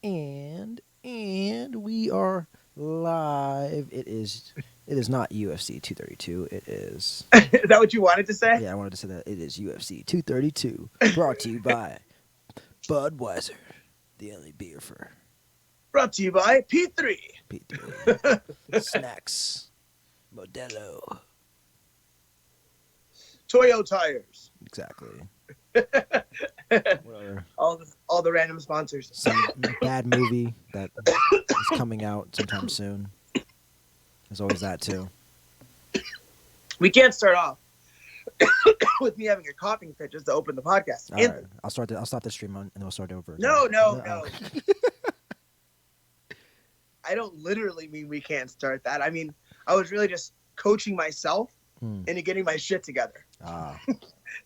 And we are live. It is not UFC 232. It is Is that what you wanted to say? I wanted to say that it is UFC 232, brought to you by Budweiser, the only beer for Brought to you by P3. P3 snacks. Modelo. Toyo tires. Exactly. all the random sponsors. Some bad movie that is coming out sometime soon. There's always that too. We can't start off with me having a coughing fit just to open the podcast. All right, I'll stop the stream and then we'll start over. Again. No. I don't literally mean we can't start that. I mean, I was really just coaching myself into getting my shit together.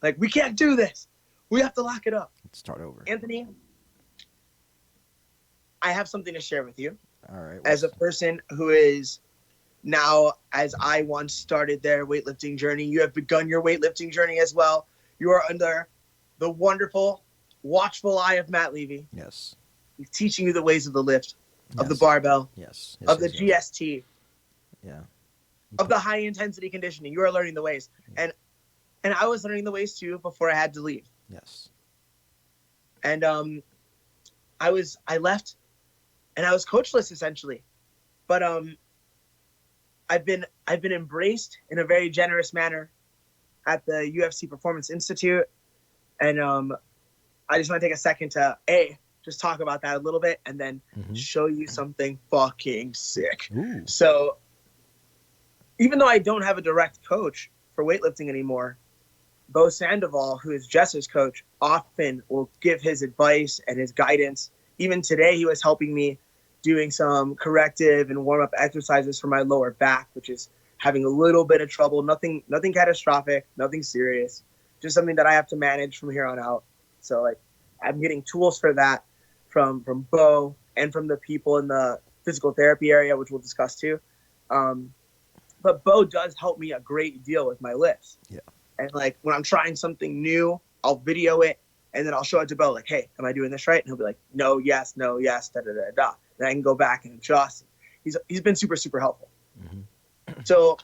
Like, we can't do this. We have to lock it up. Let's start over. Anthony, I have something to share with you. All right. As a person who is now, as I once started their weightlifting journey, you have begun your weightlifting journey as well. You are under the wonderful, watchful eye of Matt Levy. Yes. He's teaching you the ways of the lift, yes. of the barbell, yes. of the GST, yeah, of the high intensity conditioning. You are learning the ways. And I was learning the ways too before I had to leave. Yes. And I left and I was coachless essentially. But I've been embraced in a very generous manner at the UFC Performance Institute. And I just want to take a second to just talk about that a little bit and then show you something fucking sick. Ooh. So even though I don't have a direct coach for weightlifting anymore, Bo Sandoval, who is Jess's coach, often will give his advice and his guidance. Even today, he was helping me doing some corrective and warm-up exercises for my lower back, which is having a little bit of trouble. Nothing catastrophic, nothing serious, just something that I have to manage from here on out. So, like, I'm getting tools for that from Bo and from the people in the physical therapy area, which we'll discuss too. But Bo does help me a great deal with my lifts. Yeah. And like when I'm trying something new, I'll video it and then I'll show it to Bo, like, hey, am I doing this right? And he'll be like, no, yes, da da da da. And I can go back and adjust. He's been super, super helpful. Mm-hmm. So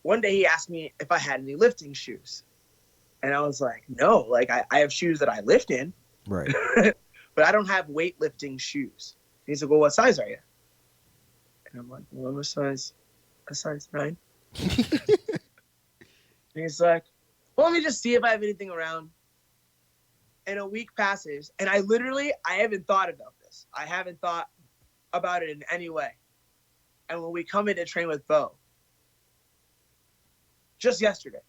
one day he asked me if I had any lifting shoes. And I was like, no, like I have shoes that I lift in. Right. But I don't have weightlifting shoes. And he's like, well, what size are you? And I'm like, well, I'm a size 9. And he's like, well, let me just see if I have anything around. And a week passes, and I haven't thought about this. I haven't thought about it in any way. And when we come in to train with Bo, just yesterday,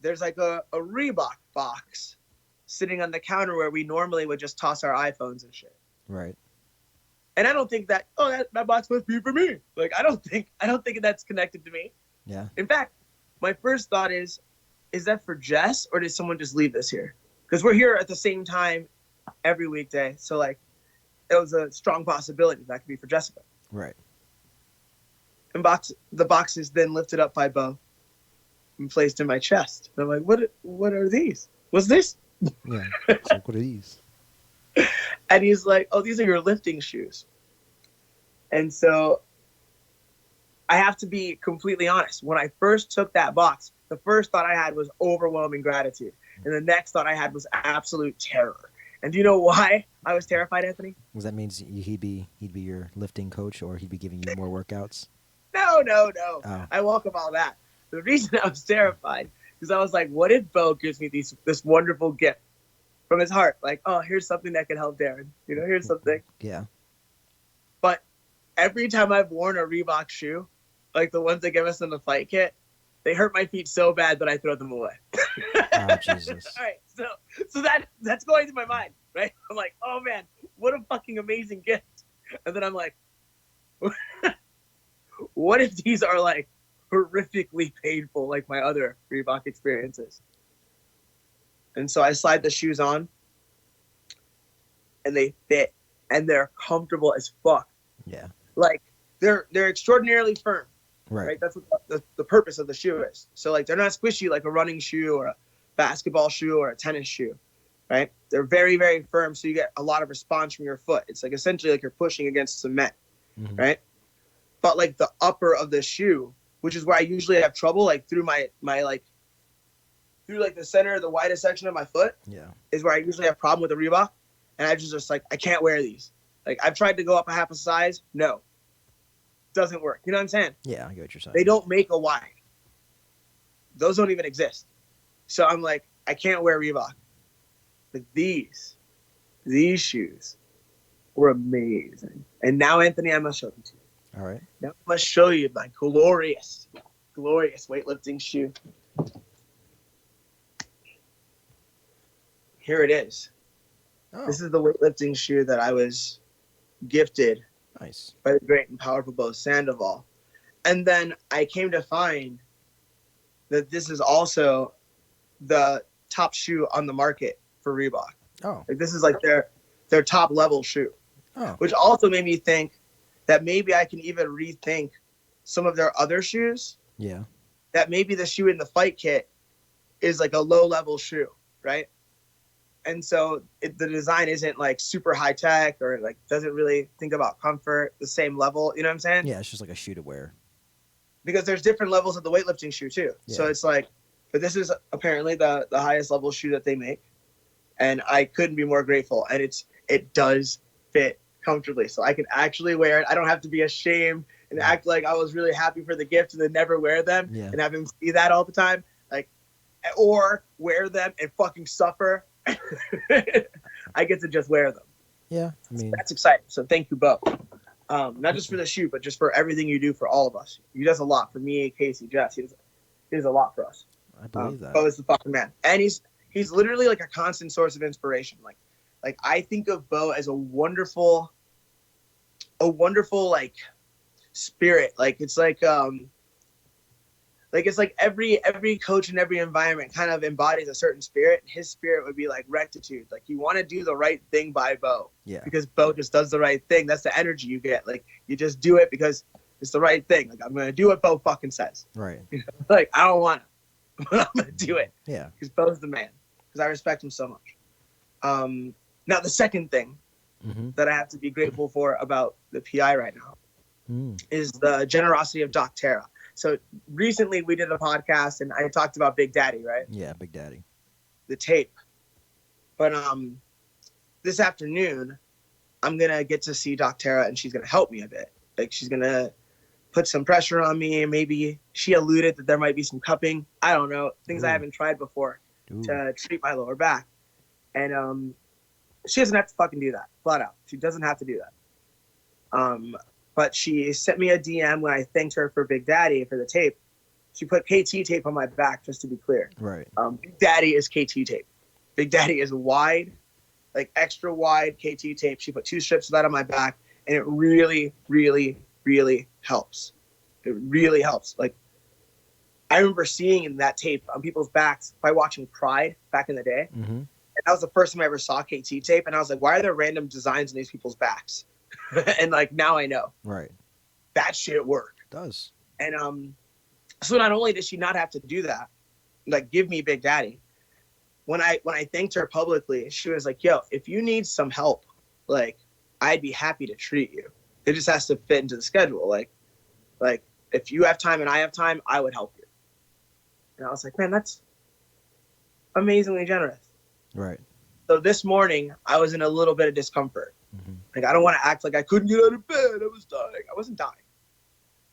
there's like a Reebok box sitting on the counter where we normally would just toss our iPhones and shit. Right. And I don't think that box must be for me. Like, I don't think that's connected to me. Yeah. In fact, my first thought is that for Jess or did someone just leave this here? Because we're here at the same time every weekday. So, like, it was a strong possibility that could be for Jessica. Right. And the box is then lifted up by Bo and placed in my chest. And I'm like, what are these? What's this? Yeah. It's like, what are these? And he's like, oh, these are your lifting shoes. And so I have to be completely honest. When I first took that box, the first thought I had was overwhelming gratitude. And the next thought I had was absolute terror. And do you know why I was terrified, Anthony? Because that means he'd be your lifting coach, or he'd be giving you more workouts? No. Oh. I welcome all that. The reason I was terrified is I was like, what if Bo gives me this wonderful gift from his heart? Like, oh, here's something that can help Darren. You know, here's something. Yeah. But every time I've worn a Reebok shoe, like the ones they give us in the fight kit, they hurt my feet so bad that I throw them away. Oh, Jesus. All right, so that's going through my mind, right? I'm like, oh man, what a fucking amazing gift. And then I'm like, what if these are like horrifically painful like my other Reebok experiences? And so I slide the shoes on and they fit and they're comfortable as fuck. Yeah. Like they're extraordinarily firm. Right. That's what the purpose of the shoe is. So like they're not squishy like a running shoe or a basketball shoe or a tennis shoe. right? They're very, very firm, so you get a lot of response from your foot. It's like essentially like you're pushing against cement, right? But like the upper of the shoe, which is where I usually have trouble, like through my like through like the center, the widest section of my foot, is where I usually have problem with the Reebok, and I just like I can't wear these. Like I've tried to go up a half a size, no, doesn't work. You know what I'm saying? Yeah, I get what you're saying. They don't make a wide. Those don't even exist. So I'm like, I can't wear Reebok. But these shoes were amazing. And now, Anthony, I must show them to you. All right. Now I must show you my glorious weightlifting shoe. Here it is. Oh, This is the weightlifting shoe that I was gifted nice. by the great and powerful Bo Sandoval. And then I came to find that this is also the top shoe on the market for Reebok. Oh. Like this is like their top level shoe. Oh. Which also made me think that maybe I can even rethink some of their other shoes. Yeah. That maybe the shoe in the fight kit is like a low level shoe, right? And so the design isn't like super high tech or like doesn't really think about comfort the same level. You know what I'm saying? Yeah, it's just like a shoe to wear. Because there's different levels of the weightlifting shoe too. Yeah. So it's like, but this is apparently the highest level shoe that they make. And I couldn't be more grateful. And it does fit comfortably. So I can actually wear it. I don't have to be ashamed and act like I was really happy for the gift and then never wear them and have him see that all the time. Like, or wear them and fucking suffer. I get to just wear them. Yeah, I mean, that's exciting. So thank you, Bo. Not just for the shoe, but just for everything you do for all of us. He does a lot for me, Casey, Jess. He does a lot for us. I believe that. Bo is the fucking man, and he's literally like a constant source of inspiration. Like I think of Bo as a wonderful like spirit. Like it's like it's like every coach in every environment kind of embodies a certain spirit. His spirit would be like rectitude. Like you want to do the right thing by Bo. Yeah. Because Bo just does the right thing. That's the energy you get. Like you just do it because it's the right thing. Like I'm gonna do what Bo fucking says. Right. Like I don't want to, but I'm gonna do it. Yeah. Because Bo's the man. Because I respect him so much. Now the second thing that I have to be grateful for about the PI right now is the generosity of Doc Terra. So recently we did a podcast and I talked about Big Daddy, right? Yeah, Big Daddy. The tape. But this afternoon I'm gonna get to see Doc Terra and she's gonna help me a bit. Like she's gonna put some pressure on me. Maybe she alluded that there might be some cupping. I don't know. Things I haven't tried before to treat my lower back. And she doesn't have to fucking do that. Flat out. She doesn't have to do that. But she sent me a DM when I thanked her for Big Daddy for the tape. She put KT tape on my back, just to be clear. Right. Big Daddy is KT tape. Big Daddy is wide, like extra wide KT tape. She put 2 strips of that on my back, and it really, really, really helps. It really helps. Like, I remember seeing that tape on people's backs by watching Pride back in the day. And that was the first time I ever saw KT tape. And I was like, why are there random designs on these people's backs? And like, now I know. Right. That shit worked. It does. And so not only did she not have to do that, like give me Big Daddy, when I thanked her publicly, she was like, yo, if you need some help, like I'd be happy to treat you. It just has to fit into the schedule. Like if you have time and I have time, I would help you. And I was like, man, that's amazingly generous. Right. So this morning I was in a little bit of discomfort. Like I don't want to act like I couldn't get out of bed. I was dying. I wasn't dying,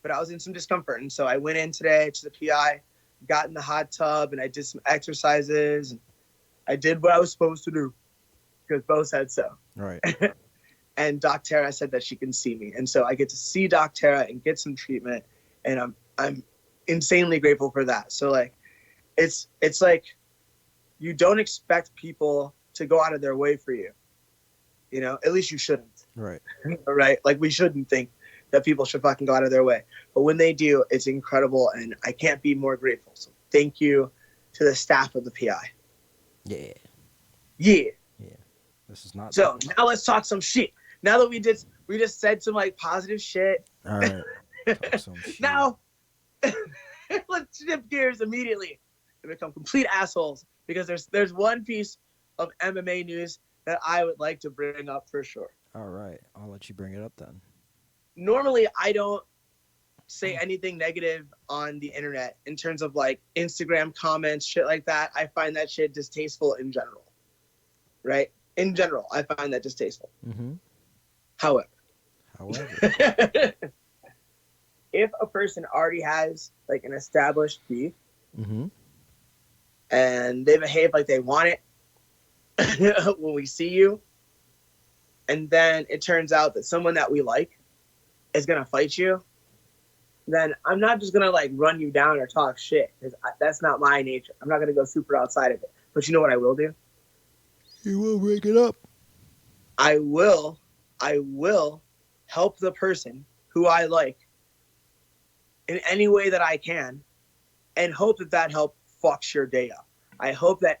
but I was in some discomfort. And so I went in today to the PI, got in the hot tub, and I did some exercises. And I did what I was supposed to do because Bo said so. Right. And Doc Terra said that she can see me. And so I get to see Doc Terra and get some treatment. And I'm insanely grateful for that. So like, it's like you don't expect people to go out of their way for you. You know, at least you shouldn't. Right. Right? Like we shouldn't think that people should fucking go out of their way. But when they do, it's incredible. And I can't be more grateful. So thank you to the staff of the PI. Yeah. Yeah. Yeah. This is not. So now let's talk some shit. Now that we just said some like positive shit. All right. Talk some shit. Now let's shift gears immediately and become complete assholes because there's one piece of MMA news that I would like to bring up for sure. All right, I'll let you bring it up then. Normally, I don't say anything negative on the internet in terms of like Instagram comments, shit like that. I find that shit distasteful in general, right? In general, I find that distasteful. Mm-hmm. However, However, if a person already has like an established beef mm-hmm. and they behave like they want it when we see you, and then it turns out that someone that we like is gonna fight you, then I'm not just gonna like run you down or talk shit, because that's not my nature. I'm not gonna go super outside of it. But you know what I will do? You will break it up. I will help the person who I like in any way that I can, and hope that that help fucks your day up. I hope that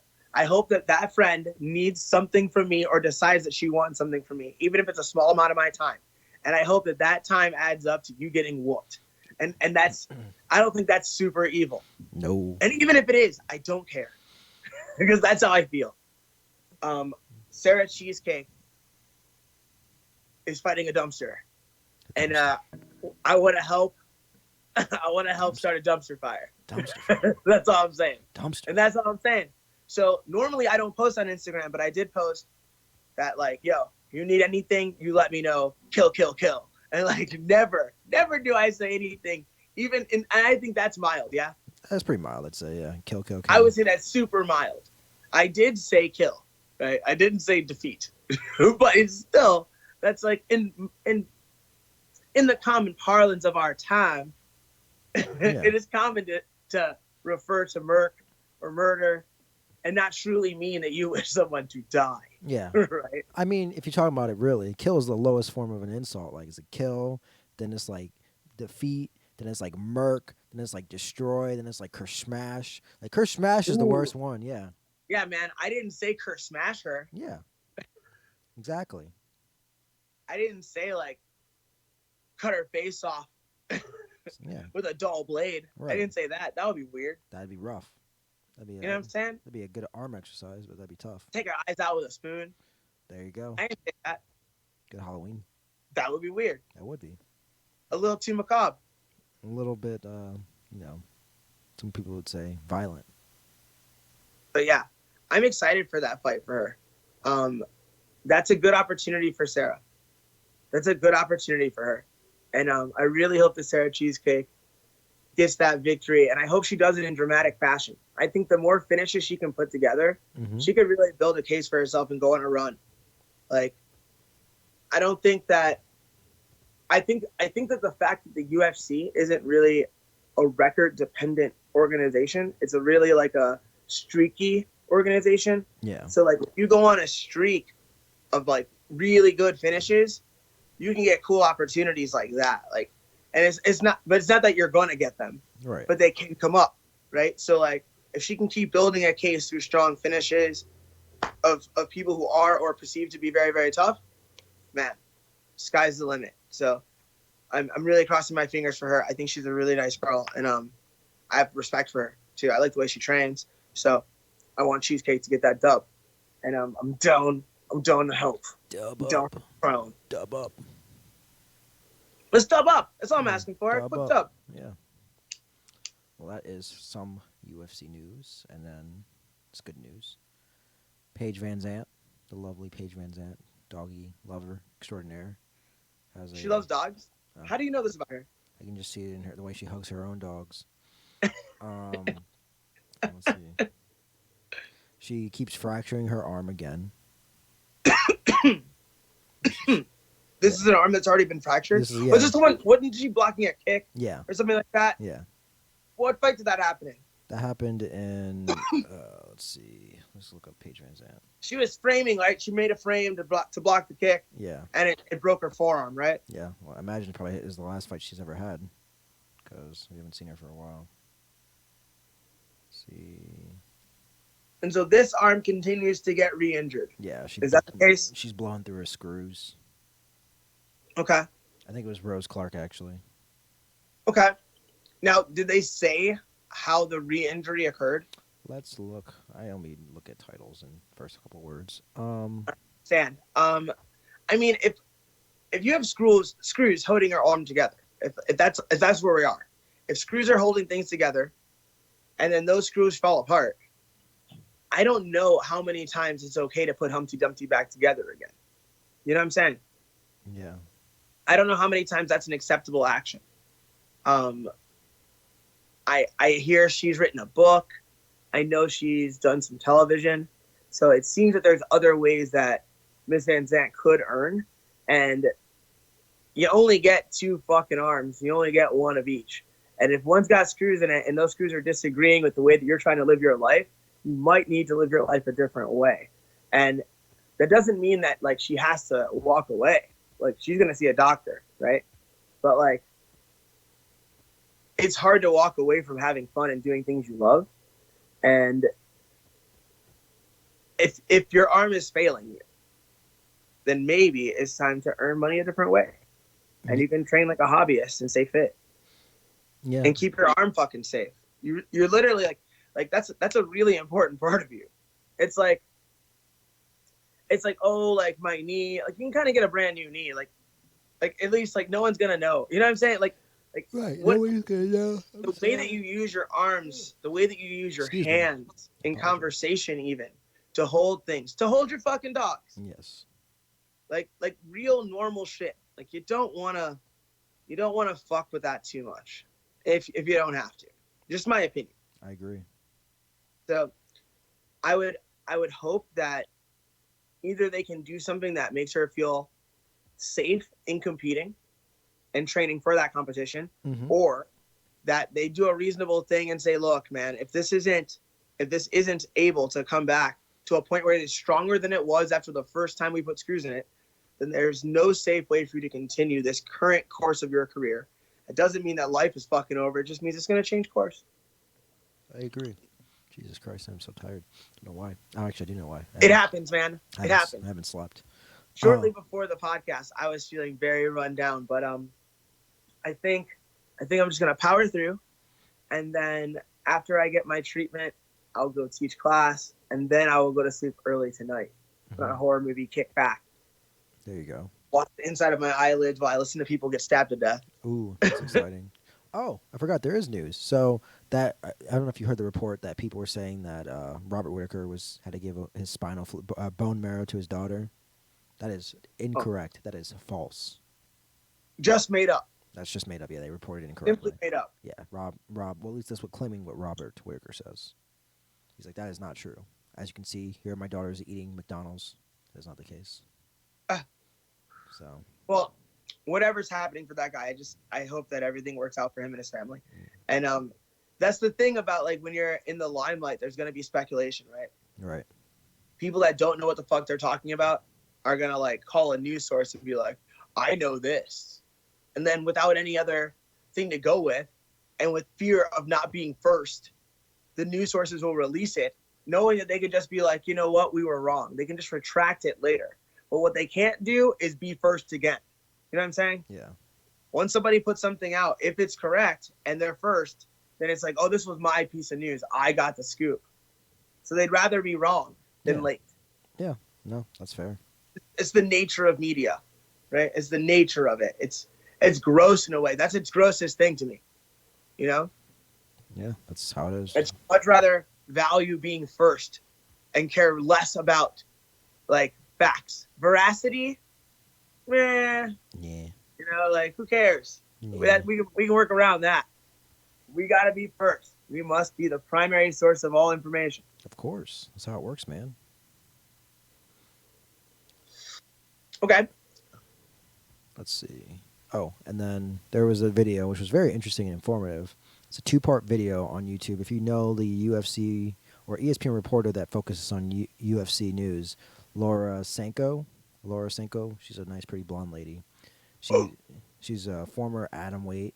that friend needs something from me or decides that she wants something from me, even if it's a small amount of my time. And I hope that that time adds up to you getting whooped. And that's, I don't think that's super evil. No. And even if it is, I don't care because that's how I feel. Sarah Cheesecake is fighting a dumpster, and I want to help. I want to help start a dumpster fire. Dumpster. That's all I'm saying. Dumpster. And that's all I'm saying. So normally I don't post on Instagram, but I did post that like, yo, you need anything, you let me know. Kill, kill, kill. And like never do I say anything. Even in, and I think that's mild, yeah. That's pretty mild, I'd say. Yeah, kill, kill, kill. I would say that's super mild. I did say kill, right? I didn't say defeat, but it's still that's like in the common parlance of our time. It is common to refer to murder and not truly mean that you wish someone to die. Yeah. Right? I mean, if you're talking about it really, kill is the lowest form of an insult. Like, it's a kill, then it's like defeat, then it's like murk, then it's like destroy, then it's like curse smash. Like, curse smash is the worst one, yeah. Yeah, man. I didn't say curse smash her. Yeah. Exactly. I didn't say like cut her face off Yeah. with a dull blade. Right. I didn't say that. That would be weird. That'd be rough. That'd be You know what I'm saying? That'd be a good arm exercise, but that'd be tough. Take her eyes out with a spoon. There you go. I didn't say that. Good Halloween. That would be weird. That would be. A little too macabre. A little bit, you know, some people would say violent. But yeah, I'm excited for that fight for her. That's a good opportunity for Sarah. That's a good opportunity for her. And I really hope that Sarah Cheesecake gets that victory. And I hope she does it in dramatic fashion. I think the more finishes she can put together, she could really build a case for herself and go on a run. Like, I don't think that I think that the fact that the UFC isn't really a record dependent organization, it's a really like a streaky organization. Yeah. So like if you go on a streak of like really good finishes, you can get cool opportunities like that. Like, and it's not that you're going to get them, Right. but they can come up, right? So like if she can keep building a case through strong finishes of people who are or perceived to be very, very tough, man, sky's the limit. So I'm really crossing my fingers for her. I think she's a really nice girl, and I have respect for her too. I like the way she trains, so I want Cheesecake to get that dub, and I'm down to help. Dub Down up. for crown. Dub up. Let's dub up. That's all I'm asking for. Dub Quick up. dub. Yeah. Well, that is some UFC news, and then it's good news. Paige Van Zant, the lovely Paige Van Zant, doggy lover extraordinaire, has She loves dogs. Oh. How do you know this about her? I can just see it in her the way she hugs her own dogs. Let's see. She keeps fracturing her arm again. This is an arm that's already been fractured. This is- yeah. Was this the one? Wasn't she blocking a kick Yeah, or something like that? yeah. What fight did that happen in? That happened in. Let's see. Let's look up Paige Van Zant. She was framing, right? She made a frame to block the kick, Yeah, and it broke her forearm, right? yeah. Well, I imagine probably is the last fight she's ever had, because we haven't seen her for a while. Let's see. And so this arm continues to get re-injured. Yeah, she. Is that the case? She's blowing through her screws. Okay. I think it was Rose Clark actually. Okay. Now, did they say how the re-injury occurred? Let's look. I only look at titles and first couple words. Stan. I mean, if you have screws holding our arm together, if that's where we are, if screws are holding things together, and then those screws fall apart, I don't know how many times it's okay to put Humpty Dumpty back together again. You know what I'm saying? Yeah. I don't know how many times that's an acceptable action. Um, I hear she's written a book. I know she's done some television. So it seems that there's other ways that Miss Van Zant could earn. And you only get two fucking arms. You only get one of each. And if one's got screws in it and those screws are disagreeing with the way that you're trying to live your life, you might need to live your life a different way. And that doesn't mean that like she has to walk away. Like she's gonna see a doctor, right? But like it's hard to walk away from having fun and doing things you love. And if your arm is failing you, then maybe it's time to earn money a different way. And you can train like a hobbyist and stay fit. Yeah. And keep your arm fucking safe. You're literally like that's a really important part of you. It's like oh like my knee, like you can kind of get a brand new knee, like at least like no one's gonna know. You know what I'm saying? Like Right. what Nobody's gonna know. the way that you use your arms, the way that you use your Excuse me. hands in Apologies. conversation, even to hold things, to hold your fucking dogs, Yes. like real normal shit. Like you don't wanna fuck with that too much if you don't have to. Just my opinion. I agree. So I would hope that either they can do something that makes her feel safe in competing and training for that competition, Mm-hmm. or that they do a reasonable thing and say, look, man, if this isn't able to come back to a point where it is stronger than it was after the first time we put screws in it, then there's no safe way for you to continue this current course of your career. It doesn't mean that life is fucking over. It just means it's going to change course. I agree. Jesus Christ, I'm so tired. I don't know why. Oh, actually, I do know why. It happens, man. It happens. I haven't slept. Shortly before the podcast, I was feeling very run down, but I think I'm just gonna power through, and then after I get my treatment, I'll go teach class, and then I will go to sleep early tonight. Put on a horror movie, kick back, There you go. watch the inside of my eyelids while I listen to people get stabbed to death. Ooh, that's exciting. Oh, I forgot there is news. So that I don't know if you heard the report that people were saying that Robert Whitaker had to give his bone marrow to his daughter. That is incorrect. That is false. Just made up. That's just made up. Yeah, they reported it incorrectly. Simply made up. Yeah, Rob. Well, at least that's claiming what Robert Whitaker says. He's like, that is not true. As you can see, here my daughter's eating McDonald's. That is not the case. So. Well, whatever's happening for that guy, I hope that everything works out for him and his family. And that's the thing about like when you're in the limelight, there's gonna be speculation, right? Right. People that don't know what the fuck they're talking about are gonna like call a news source and be like, I know this. And then without any other thing to go with, and with fear of not being first, the news sources will release it, knowing that they could just be like, you know what, we were wrong. They can just retract it later. But what they can't do is be first again. You know what I'm saying? Yeah. Once somebody puts something out, if it's correct and they're first, then it's like, oh, this was my piece of news. I got the scoop. So they'd rather be wrong than late. Yeah. No, that's fair. It's the nature of media, right? It's the nature of it. It's gross in a way. That's its grossest thing to me. You know? Yeah, that's how it is. I'd much rather value being first and care less about like facts. Veracity, Yeah. you know, like who cares? Yeah. We can work around that. We got to be first. We must be the primary source of all information. Of course. That's how it works, man. Okay. Let's see. Oh, and then there was a video which was very interesting and informative. It's a 2-part video on YouTube. If you know the UFC or ESPN reporter that focuses on UFC news, Laura Sanko, she's a nice, pretty blonde lady. She's a former atomweight,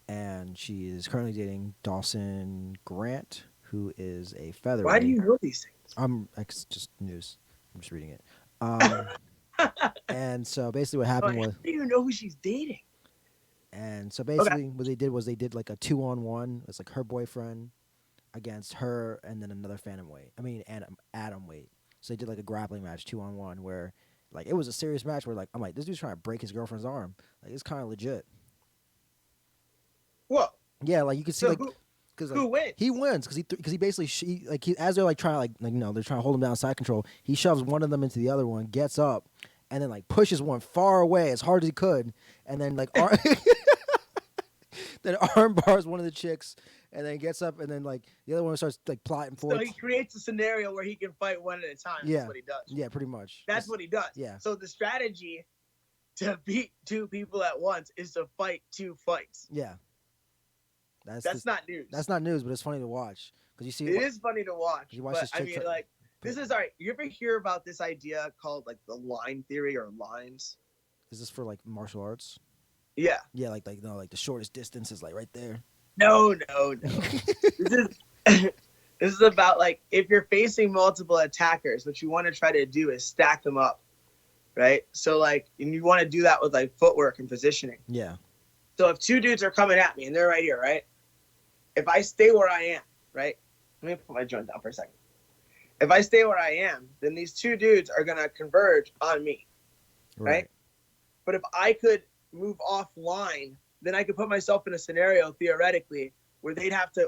and she is currently dating Dawson Grant, who is a featherweight. Why do you know these things? It's just news. I'm just reading it. And so basically what happened was... How do you know who she's dating? And so basically what they did was they did like a 2-on-1. It's like her boyfriend against her and then another phantom weight. I mean, Adam weight. So they did like a grappling match 2-on-1 where like it was a serious match where like I'm like this dude's trying to break his girlfriend's arm. Like it's kind of legit. Whoa. Yeah, like you can see So like because who wins? he wins because he basically as they're like trying to like you know they're trying to hold him down side control. He shoves one of them into the other one, gets up, and then like pushes one far away as hard as he could, and then like then arm bars one of the chicks, and then gets up, and then like the other one starts like plotting So forward. he creates a scenario where he can fight one at a time. Yeah. That's what he does. Yeah, pretty much. That's what he does. Yeah. So the strategy to beat two people at once is to fight two fights. Yeah. That's not news. That's not news, but it's funny to watch because you see It is funny to watch. You watch But this I chick mean, try- like, this is all right. You ever hear about this idea called like the line theory or lines? Is this for like martial arts? Yeah. Yeah, like no, like the shortest distance is like right there. No. this is this is about like if you're facing multiple attackers, what you want to try to do is stack them up, right? So like, and you want to do that with like footwork and positioning. Yeah. So if two dudes are coming at me and they're right here, right? If I stay where I am, right? Let me put my joint down for a second. If I stay where I am, then these two dudes are gonna converge on me, right? But if I could move offline, then I could put myself in a scenario theoretically where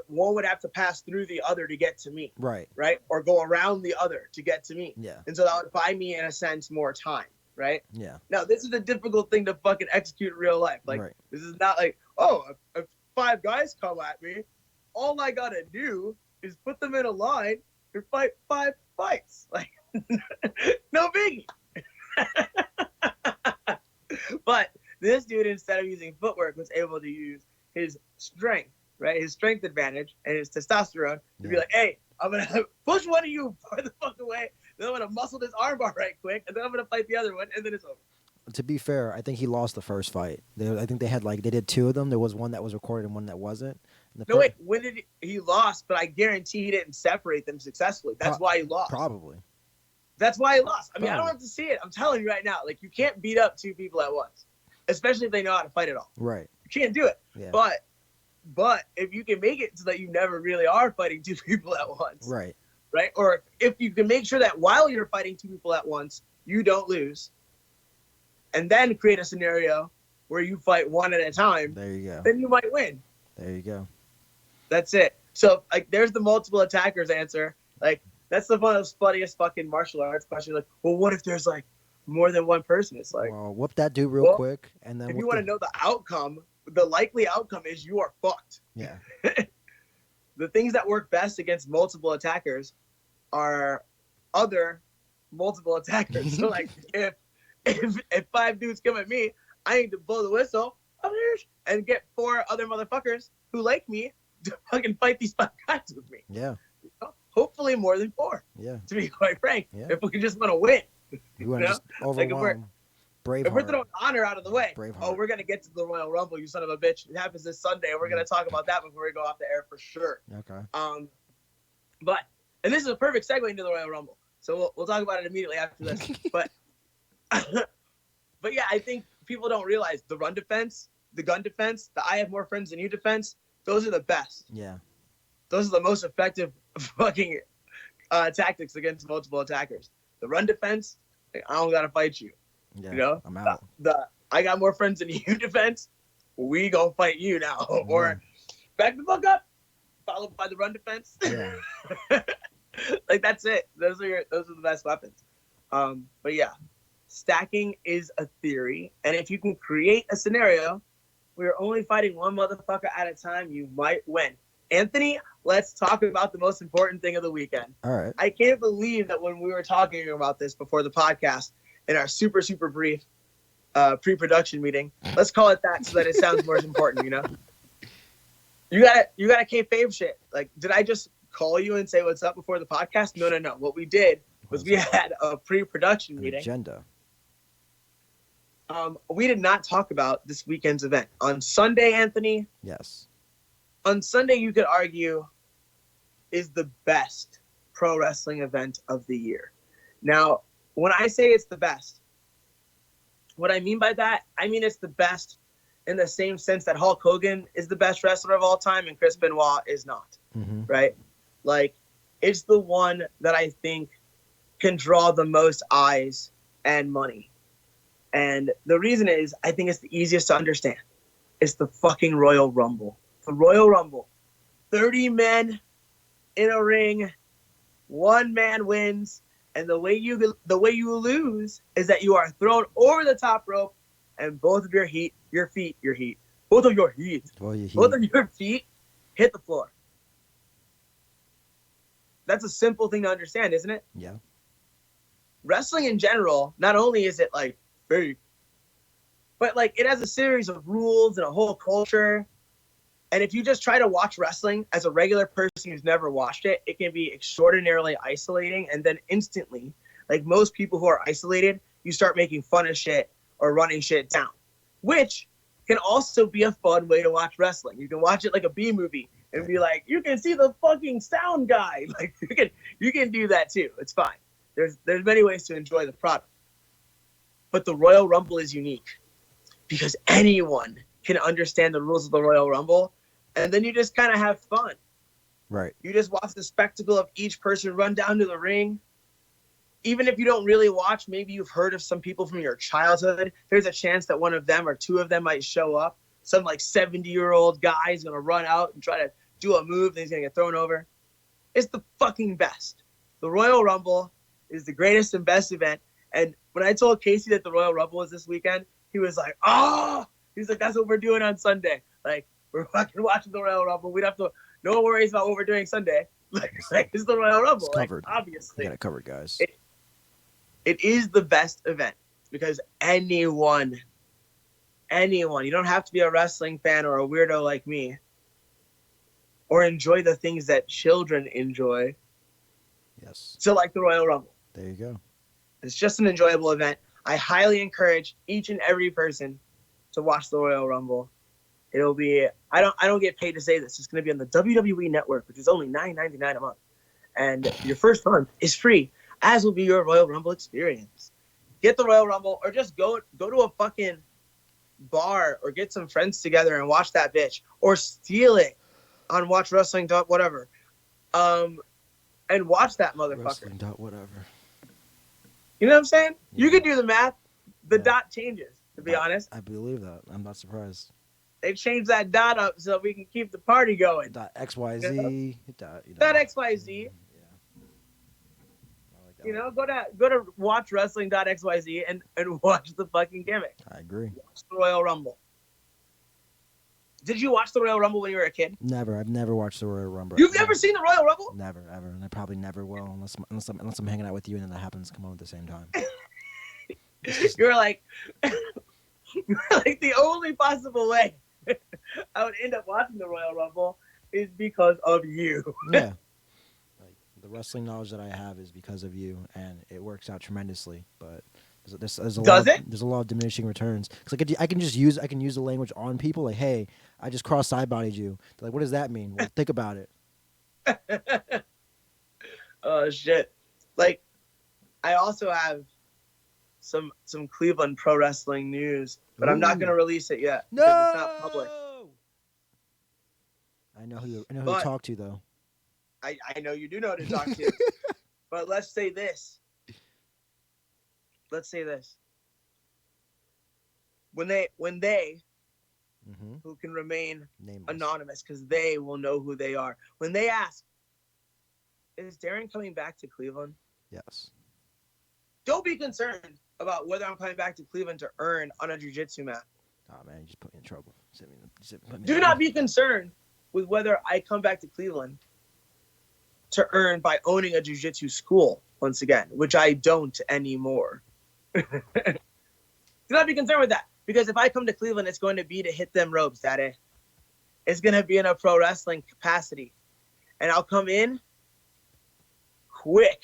one would have to pass through the other to get to me, Right. right? Or go around the other to get to me. Yeah. And so that would buy me, in a sense, more time, right? Yeah. Now, this is a difficult thing to fucking execute in real life. Like, Right. this is not like, oh, if 5 guys come at me, all I gotta do is put them in a line and fight 5 fights. Like, no biggie. But this dude, instead of using footwork, was able to use his strength, right? His strength advantage and his testosterone to be Yeah. like, hey, I'm gonna push one of you far the fuck away, then I'm gonna muscle this armbar right quick, and then I'm gonna fight the other one, and then it's over. To be fair, I think he lost the first fight. I think they did 2 of them. There was one that was recorded and one that wasn't. And No, wait, when did he lost? But I guarantee he didn't separate them successfully. That's why he lost. Probably. That's why he lost. I mean, I don't Probably. have to see it. I'm telling you right now, like, you can't beat up 2 people at once, especially if they know how to fight at all. Right. You can't do it. Yeah. But if you can make it so that you never really are fighting 2 people at once, Right. right? Or if you can make sure that while you're fighting 2 people at once, you don't lose, and then create a scenario where you fight one at a time, There you go. then you might win. There you go. That's it. So like, there's the multiple attackers answer. Like, that's the funniest fucking martial arts question. Like, well, what if there's like more than one person? It's like, Well, whoop that dude real quick, and then if whoop you want to know the outcome, the likely outcome is you are fucked. Yeah. The things that work best against multiple attackers are other multiple attackers. So like, if 5 dudes come at me, I need to blow the whistle and get 4 other motherfuckers who like me to fucking fight these 5 guys with me. Yeah. Hopefully more than 4, Yeah. to be quite frank. Yeah. If we just want to win. You want to know? just Like, if we're- overwhelm Braveheart. If we're throwing honor out of the way, Braveheart. oh, we're going to get to the Royal Rumble, you son of a bitch. It happens this Sunday, and we're going to talk about that before we go off the air for sure. Okay. And this is a perfect segue into the Royal Rumble. So we'll talk about it immediately after this. But yeah, I think people don't realize the run defense, the gun defense, the I have more friends than you defense, those are the best. Yeah. Those are the most effective fucking tactics against multiple attackers. The run defense, like, I don't got to fight you. Yeah. You know? I'm out. The I got more friends than you defense, we gonna fight you now. Or back the fuck up, followed by the run defense. Yeah. Like, that's it. Those are the best weapons. But yeah, stacking is a theory, and if you can create a scenario where you're only fighting one motherfucker at a time, you might win. Anthony, let's talk about the most important thing of the weekend. All right. I can't believe that when we were talking about this before the podcast in our super, super brief pre-production meeting, let's call it that so that it sounds more important, you know? You gotta kayfabe shit. Like, did I just call you and say what's up before the podcast? No. What we did was we had a pre-production An meeting. agenda. We did not talk about this weekend's event. On Sunday, Anthony, Yes. on Sunday, you could argue, is the best pro wrestling event of the year. Now, when I say it's the best, what I mean by that, I mean it's the best in the same sense that Hulk Hogan is the best wrestler of all time and Chris Benoit is not, Mm-hmm. right? Like, it's the one that I think can draw the most eyes and money. And the reason is, I think it's the easiest to understand. It's the fucking Royal Rumble. The Royal Rumble. 30 men in a ring, one man wins, and the way you lose is that you are thrown over the top rope, and both of your feet, both of your feet hit the floor. That's a simple thing to understand, isn't it? Yeah. Wrestling in general, not only is it like fake, but like it has a series of rules and a whole culture. And if you just try to watch wrestling as a regular person who's never watched it, it can be extraordinarily isolating. And then instantly, like most people who are isolated, you start making fun of shit or running shit down, which can also be a fun way to watch wrestling. You can watch it like a B movie and be like, you can see the fucking sound guy. Like you can do that too. It's fine. There's many ways to enjoy the product. But the Royal Rumble is unique because anyone can understand the rules of the Royal Rumble, and then you just kind of have fun. Right. You just watch the spectacle of each person run down to the ring. Even if you don't really watch, maybe you've heard of some people from your childhood. There's a chance that one of them or two of them might show up. Some like 70-year-old guy is going to run out and try to do a move, and he's going to get thrown over. It's the fucking best. The Royal Rumble is the greatest and best event. And when I told Casey that the Royal Rumble was this weekend, he was like, oh! He's like, that's what we're doing on Sunday. Like, we're fucking watching the Royal Rumble. We'd have to, no worries about what we're doing Sunday. Like it's the Royal Rumble. It's covered. Like, obviously. We got it covered, guys. It is the best event because anyone, you don't have to be a wrestling fan or a weirdo like me or enjoy the things that children enjoy. Yes. To like the Royal Rumble. There you go. It's just an enjoyable event. I highly encourage each and every person to watch the Royal Rumble. It'll be I don't get paid to say this. It's going to be on the WWE Network, which is only $9.99 a month, and your first month is free, as will be your Royal Rumble experience. Get the Royal Rumble, or just go to a fucking bar, or get some friends together and watch that bitch, or steal it on Watch Wrestling whatever, and watch that motherfucker. Wrestling whatever. You know what I'm saying? Yeah. You can do the math. The Yeah. dot changes. To be honest, I believe that. I'm not surprised. they changed that dot up so we can keep the party going. Dot XYZ. Dot XYZ. Yeah. I like that. You know, go to watchwrestling.xyz and watch the fucking gimmick. I agree. Watch the Royal Rumble. Did you watch the Royal Rumble when you were a kid? Never. I've never watched the Royal Rumble. You've never seen the Royal Rumble? Never, ever, and I probably never will unless I'm hanging out with you and then that happens to come on at the same time. You're like the only possible way I would end up watching the Royal Rumble is because of you. Yeah. Like the wrestling knowledge that I have is because of you, and it works out tremendously. But there's a Does lot. it? There's a lot of diminishing returns because I can use the language on people like, hey, I just cross side bodied you. They're like, what does that mean? Well, think about it. Oh shit! Like, I also have some Cleveland pro wrestling news, but I'm not Ooh. gonna release it yet because it's not public. I know who But- to talk to though. I know you do know who to talk to, but let's say this. When they Mm-hmm. who can remain Nameless. anonymous because they will know who they are. When they ask, is Darren coming back to Cleveland? Yes. Don't be concerned about whether I'm coming back to Cleveland to earn on a jiu-jitsu mat. Oh man, you just put me in trouble. Put me Do in not be concerned with whether I come back to Cleveland to earn by owning a jiu-jitsu school once again, which I don't anymore. Do not be concerned with that. Because if I come to Cleveland, it's going to be to hit them ropes, Daddy. It's going to be in a pro wrestling capacity. And I'll come in quick.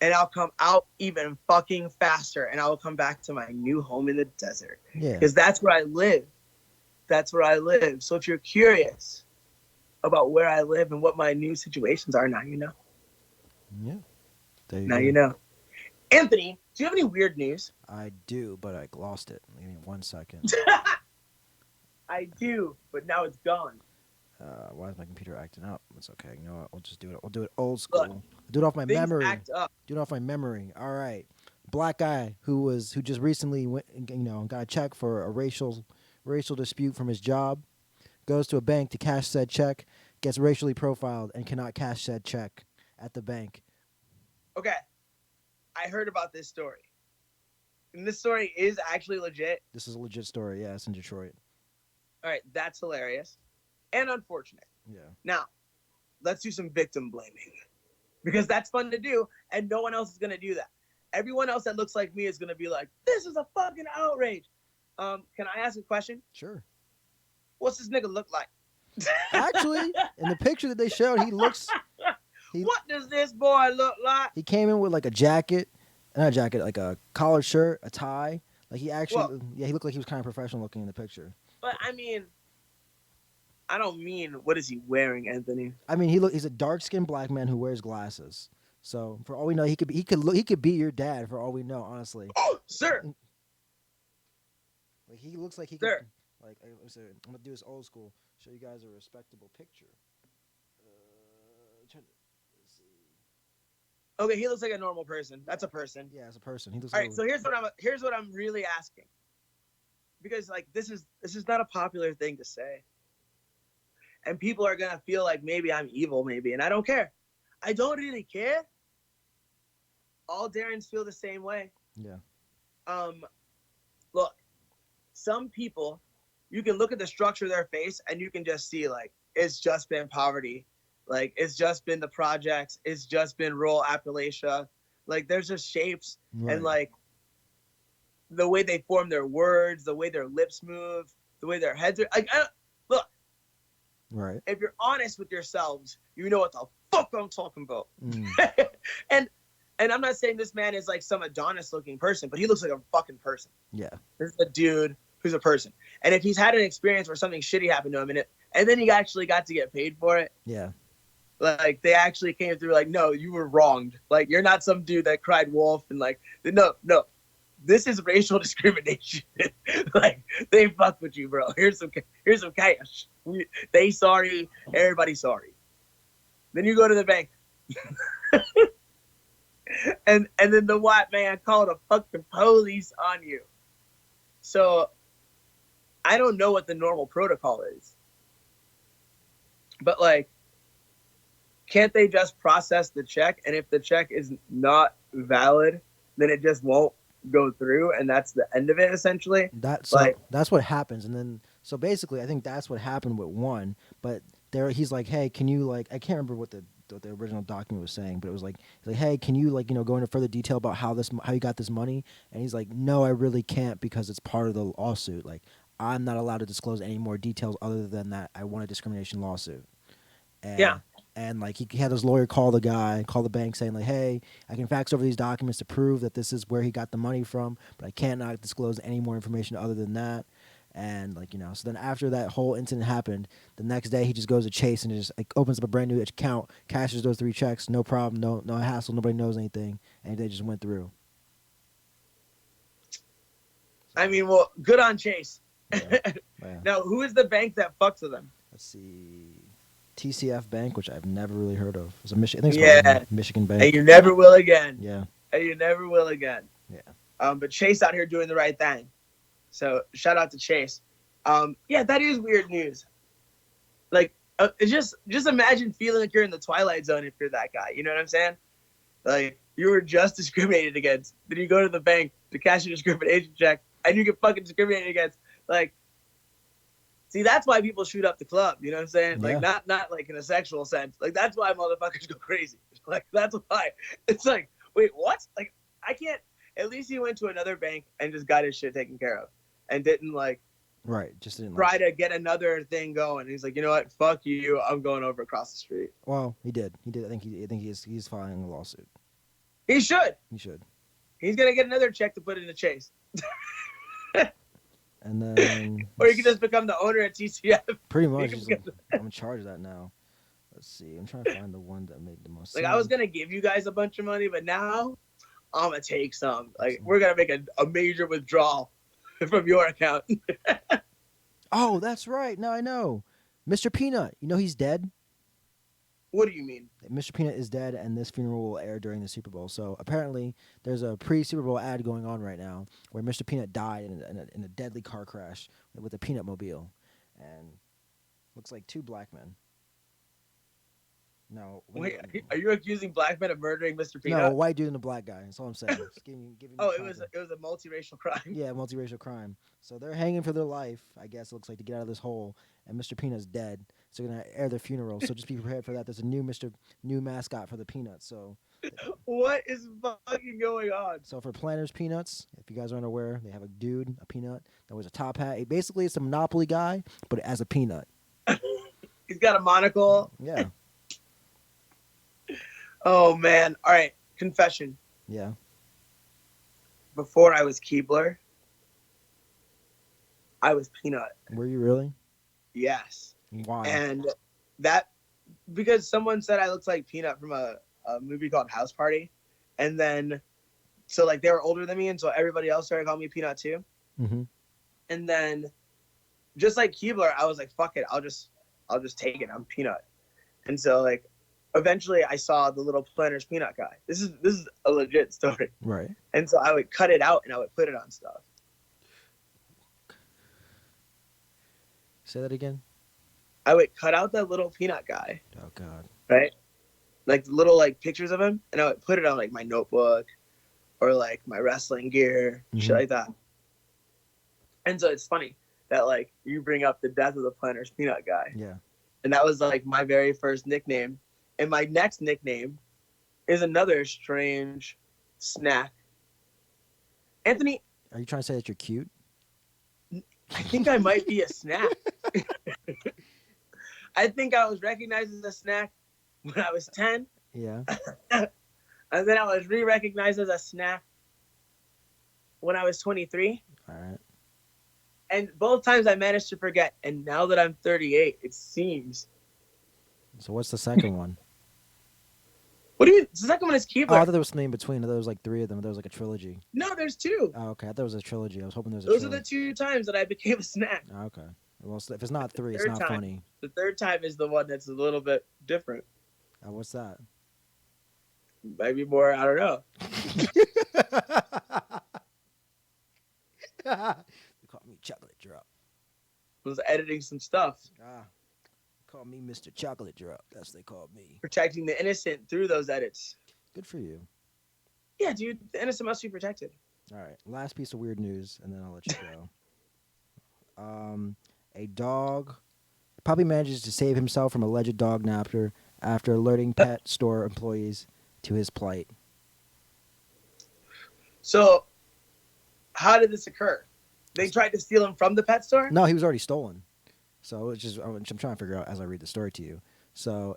And I'll come out even fucking faster. And I will come back to my new home in the desert. Yeah. Because that's where I live. That's where I live. So if you're curious about where I live and what my new situations are, now you know. Yeah. There Now go. you know. Anthony, do you have any weird news? I do, but I lost it. Give me 1 second. I do, but now it's gone. Why is my computer acting up? It's okay. You know what? We'll just do it. We'll do it old Look, school. Do it off my things memory. act up. Do it off my memory. All right. Black guy who just recently went, got a check for a racial dispute from his job. Goes to a bank to cash said check. Gets racially profiled and cannot cash said check at the bank. Okay, I heard about this story, and this story is actually legit. This is a legit story. Yeah, it's in Detroit. All right, that's hilarious and unfortunate. Yeah. Now, let's do some victim blaming because that's fun to do, and no one else is gonna do that. Everyone else that looks like me is gonna be like, "This is a fucking outrage." Can I ask a question? Sure. What's this nigga look like? Actually, in the picture that they showed, he What does this boy look like? he came in with like a jacket, not a jacket, like a collared shirt, a tie. Like he actually, Well, he looked like he was kind of professional looking in the picture. but I mean, I don't mean what is he wearing, Anthony? I mean, he's a dark skinned black man who wears glasses. So for all we know, he could be your dad. For all we know, honestly, Oh, sir, like he looks like he sir. could. Like I'm gonna do this old school. Show you guys a respectable picture. Let's see. Okay, he looks like a normal person. That's a person. Yeah, as a person, he looks. All right, so here's what I'm really asking, because like this is not a popular thing to say, and people are gonna feel like maybe I'm evil, maybe, and I don't care. I don't really care. All Darrens feel the same way. Yeah. Look, some people, you can look at the structure of their face and you can just see like it's just been poverty, like it's just been the projects, it's just been rural Appalachia. Like there's just shapes Right. and like the way they form their words, the way their lips move, the way their heads are. Like, look, Right. if you're honest with yourselves, you know what the fuck I'm talking about. Mm. And I'm not saying this man is like some Adonis looking person, but he looks like a fucking person. Yeah. This is a dude who's a person. And if he's had an experience where something shitty happened to him and then he actually got to get paid for it, Yeah. like they actually came through like, no, you were wronged. Like you're not some dude that cried wolf and like, no. This is racial discrimination. Like they fuck with you, bro. Here's some cash. They sorry, everybody sorry. Then you go to the bank. and then the white man called a fucking police on you. So I don't know what the normal protocol is. But like, can't they just process the check? And if the check is not valid, then it just won't go through, and that's the end of it essentially. That's what happens, and then so basically, I think that's what happened with one. But there, he's like, hey, can you like? I can't remember what the original document was saying, but it was like, he's like, hey, can you like go into further detail about how you got this money? And he's like, no, I really can't because it's part of the lawsuit. Like, I'm not allowed to disclose any more details other than that I won a discrimination lawsuit. And, Yeah. And like he had his lawyer call the bank saying like, hey, I can fax over these documents to prove that this is where he got the money from, but I cannot disclose any more information other than that. And like, so then after that whole incident happened, the next day he just goes to Chase and just like opens up a brand new account, cashes those 3 checks, no problem, no hassle, nobody knows anything, and they just went through. I mean, well, good on Chase. Yeah. Yeah. Now, who is the bank that fucks with them? Let's see. TCF Bank, which I've never really heard of. It's a Michigan. I think it's called Michigan Bank. And you never will again. Yeah. And you never will again. Yeah. But Chase out here doing the right thing. So shout out to Chase. Yeah, that is weird news. Like, just imagine feeling like you're in the Twilight Zone if you're that guy. You know what I'm saying? Like, you were just discriminated against. Then you go to the bank to cash your discrimination check, and you get fucking discriminated against. Like, see, that's why people shoot up the club. You know what I'm saying? Like, Yeah. not like in a sexual sense. Like, that's why motherfuckers go crazy. Like, that's why. It's like, wait, what? Like, I can't. At least he went to another bank and just got his shit taken care of, and didn't like. Right. Just didn't try to get another thing going. He's like, you know what? Fuck you. I'm going over across the street. Well, he did. I think he's filing a lawsuit. He should. He should. He's gonna get another check to put in the Chase. And then Or you can just become the owner at TCF. pretty much can just, get I'm in charge of that now. Let's see. I'm trying to find the one that made the most Like, sense. I was gonna give you guys a bunch of money, but now I'm gonna take some. Like, we're gonna make a major withdrawal from your account. Oh, that's right. Now I know. Mr. Peanut, you know he's dead? What do you mean? Mr. Peanut is dead, and this funeral will air during the Super Bowl. So apparently, there's a pre-Super Bowl ad going on right now where Mr. Peanut died in a deadly car crash with a Peanut mobile, and looks like two black men. No, Wait, are you accusing black men of murdering Mr. Peanut? no, a white dude and a black guy. That's all I'm saying. Just giving you Oh, it context. was a multiracial crime. Yeah, multiracial crime. So they're hanging for their life, I guess it looks like, to get out of this hole. And Mr. Peanut's dead. So they're gonna air their funeral. So just be prepared for that. There's a new mascot for the Peanuts. So What is fucking going on? so for Planters Peanuts, if you guys aren't aware, they have a dude, a peanut, that wears a top hat. Basically, it's a Monopoly guy, but as a peanut. He's got a monocle. Yeah, Oh man! All right, confession. yeah. Before I was Keebler, I was Peanut. Were you really? Yes, Why? and that because someone said I looked like Peanut from a movie called House Party, and then so like they were older than me, and so everybody else started calling me Peanut too. Mm-hmm. And then just like Keebler, I was like, fuck it, I'll just take it. I'm Peanut. And so like eventually I saw the little Planters Peanut guy. This is a legit story. Right. And so I would cut it out and I would put it on stuff. Say that again. I would cut out that little peanut guy, Oh God. right? Like the little like pictures of him, and I would put it on like my notebook or like my wrestling gear, shit like that. And so it's funny that like you bring up the death of the Planters Peanut guy. Yeah. And that was like my very first nickname. And my next nickname is another strange snack. Anthony, Are you trying to say that you're cute? I think I might be a snack. I think I was recognized as a snack when I was 10. Yeah. And then I was re-recognized as a snack when I was 23. All right. And both times I managed to forget. And now that I'm 38, it seems. So what's the second one? What do you? The second one is Oh, I Keebler. thought there was something in between. I thought there was like three of them. There was like a trilogy. No, there's two. Oh, okay. I thought there was a trilogy. I was hoping there was a Those are trilogy. the 2 times that I became a snack. Oh, okay. Well, so if it's not three, it's Third not time. funny. The third time is the one that's a little bit different. What's that? Maybe more, I don't know. They call me Chocolate Drop. I was editing some stuff, Call me Mr. Chocolate Drop. That's what they called me. protecting the innocent through those edits. Good for you. Yeah, dude, the innocent must be protected. All right. Last piece of weird news, and then I'll let you go. A dog. Puppy manages to save himself from alleged dog napper after alerting pet store employees to his plight. So, how did this occur? They tried to steal him from the pet store? No, he was already stolen. So it's just I'm trying to figure out as I read the story to you. So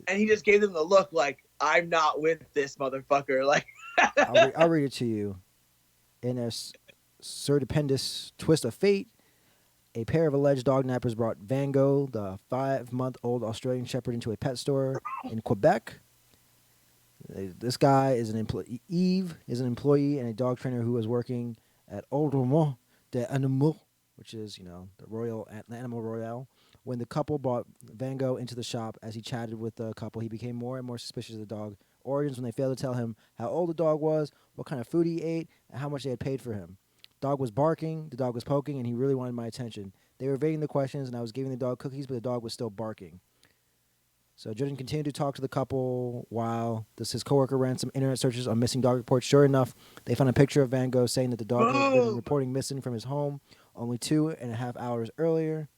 And he just gave them the look like, I'm not with this motherfucker. Like, I'll read it to you. In a serendipitous twist of fate, a pair of alleged dog nappers brought Van Gogh, the 5-month-old Australian Shepherd, into a pet store in Quebec. This guy is an employee. Eve is an employee and a dog trainer who was working at Autrement des Animaux, which is, the Animal Royale. When the couple brought Van Gogh into the shop, as he chatted with the couple, he became more and more suspicious of the dog origins when they failed to tell him how old the dog was, what kind of food he ate, and how much they had paid for him. Dog was barking, the dog was poking, and he really wanted my attention. They were evading the questions, and I was giving the dog cookies, but the dog was still barking. So Jordan continued to talk to the couple while his coworker ran some internet searches on missing dog reports. Sure enough, they found a picture of Van Gogh saying that the dog had been reporting missing from his home only 2.5 hours earlier.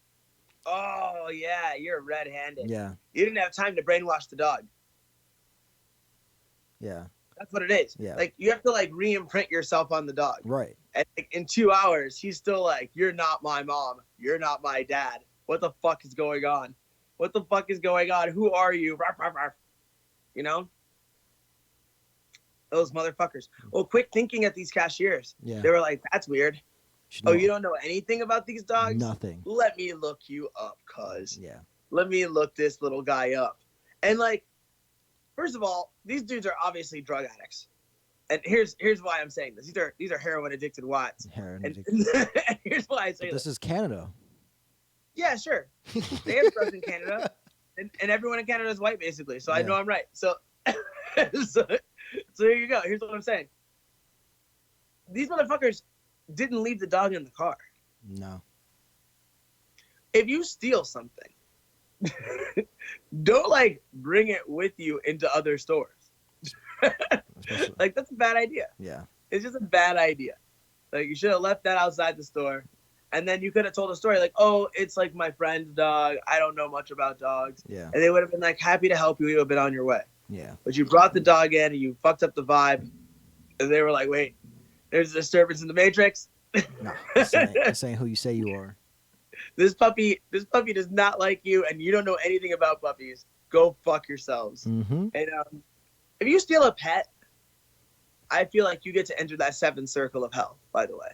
oh, yeah, you're red-handed. Yeah, You didn't have time to brainwash the dog. yeah, That's what it is. Yeah. Like, you have to, like, re-imprint yourself on the dog. right. And like, in 2 hours, he's still like, you're not my mom. You're not my dad. What the fuck is going on? What the fuck is going on? Who are you? Ruff, ruff, ruff. You know? Those motherfuckers. Well, quick thinking at these cashiers. Yeah. They were like, that's weird. Should Oh, know you don't know anything about these dogs? Nothing. Let me look you up, cuz. Yeah. Let me look this little guy up. And like, first of all, these dudes are obviously drug addicts. And here's why I'm saying this. These are heroin addicted wats. Heroin And, addict- and here's why I say But this is Canada. Yeah, sure. They have drugs in Canada, and everyone in Canada is white, basically. So I Yeah. know I'm right. So, so here you go. Here's what I'm saying. These motherfuckers didn't leave the dog in the car. No. If you steal something, don't like bring it with you into other stores. Especially, Like that's a bad idea. yeah. It's just a bad idea. Like you should have left that outside the store, and then you could have told a story like, "Oh, it's like my friend's dog. I don't know much about dogs," Yeah. and they would have been like happy to help you. You would have been on your way. Yeah. But you brought the dog in, and you fucked up the vibe, and they were like, "Wait, there's a disturbance in the matrix. No. This ain't who you say you are. This puppy does not like you, and you don't know anything about puppies. Go fuck yourselves." Mm-hmm. And if you steal a pet, I feel like you get to enter that seventh circle of hell. By the way,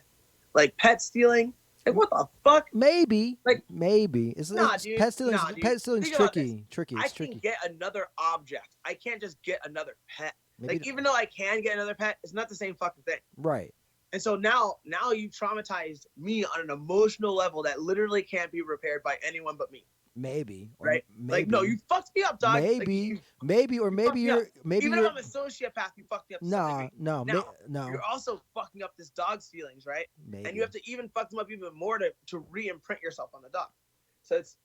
like pet stealing, like what the fuck? Maybe. Like- maybe. It's Dude. pet stealing's Nah, dude. pet stealing's Think about tricky. Tricky. I It's can tricky. get another object. I can't just get another pet. Maybe Like even though I can get another pet, it's not the same fucking thing. right. And so now you traumatized me on an emotional level that literally can't be repaired by anyone but me. Maybe. Or Right? Maybe. Like no, you fucked me up, dog. Like, Maybe. you- Maybe. Or maybe fucked me you're. up. Maybe even you're. if I'm a sociopath, you fucked me up. to some No. degree. No. Now, No. You're also fucking up this dog's feelings, right? Maybe. And you have to even fuck them up even more to re-imprint yourself on the dog. So it's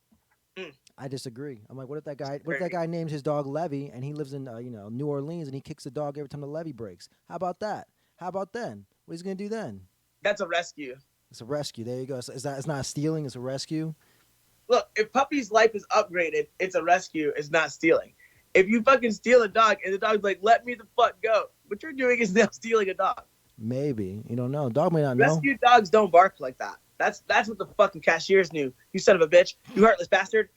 I disagree. I'm like, what if that guy? It's What if that crazy. guy names his dog Levy and he lives in New Orleans and he kicks the dog every time the levee breaks? How about that? How about then? What is he gonna do then? that's a rescue. It's a rescue. There you go. It's not stealing. It's a rescue. Look, if puppy's life is upgraded, it's a rescue. It's not stealing. If you fucking steal a dog and the dog's like, "Let me the fuck go," what you're doing is now stealing a dog. Maybe you don't know. Dog may not know. Rescue dogs don't bark like that. That's what the fucking cashiers knew. You son of a bitch. You heartless bastard.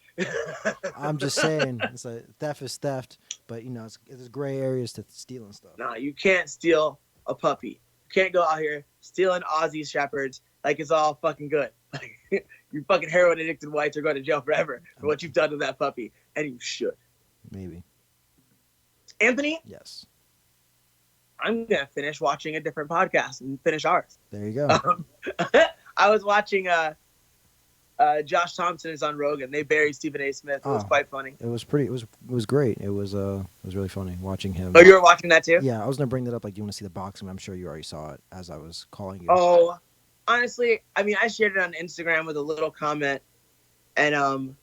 I'm just saying. It's a theft is theft, but there's gray areas to stealing stuff. Nah, you can't steal a puppy. You can't go out here stealing Aussie shepherds like it's all fucking good. Like you fucking heroin addicted whites are going to jail forever for what you've done to that puppy, and you should. Maybe. Anthony, Yes. I'm gonna finish watching a different podcast and finish ours. There you go. I was watching Josh Thompson is on Rogan. They buried Stephen A. Smith. It was Oh. quite funny. It was pretty. It was great. It was really funny watching him. Oh, you were watching that too? Yeah, I was gonna bring that up. Like, do you want to see the boxing? I'm sure you already saw it as I was calling you. Oh, honestly, I mean, I shared it on Instagram with a little comment, and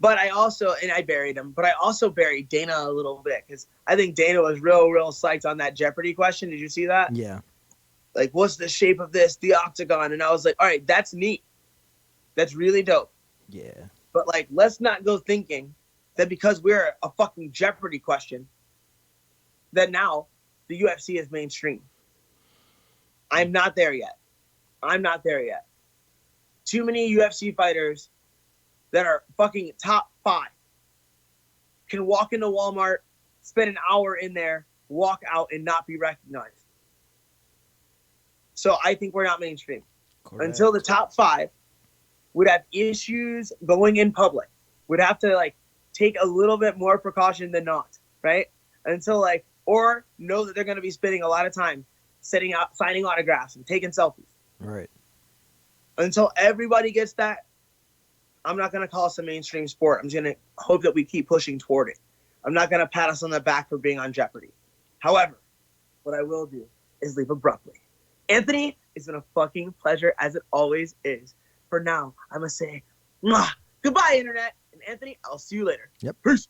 but I also I buried him, but I also buried Dana a little bit because I think Dana was real psyched on that Jeopardy question. Did you see that? Yeah. Like, what's the shape of this? The octagon, and I was like, all right, that's neat. That's really dope. Yeah. But like, let's not go thinking that because we're a fucking Jeopardy question, that now the UFC is mainstream. I'm not there yet. Too many UFC fighters that are fucking top 5 can walk into Walmart, spend an hour in there, walk out and not be recognized. So I think we're not mainstream. Correct. Until the top 5 would have issues going in public, would have to like take a little bit more precaution than not, right? Until like, or know that they're going to be spending a lot of time signing autographs and taking selfies. Right. Until everybody gets that, I'm not going to call us a mainstream sport. I'm just going to hope that we keep pushing toward it. I'm not going to pat us on the back for being on Jeopardy. However, what I will do is leave abruptly. Anthony, it's been a fucking pleasure as it always is. For now, I'm going to say, mwah, goodbye, Internet. And Anthony, I'll see you later. Yep. Peace.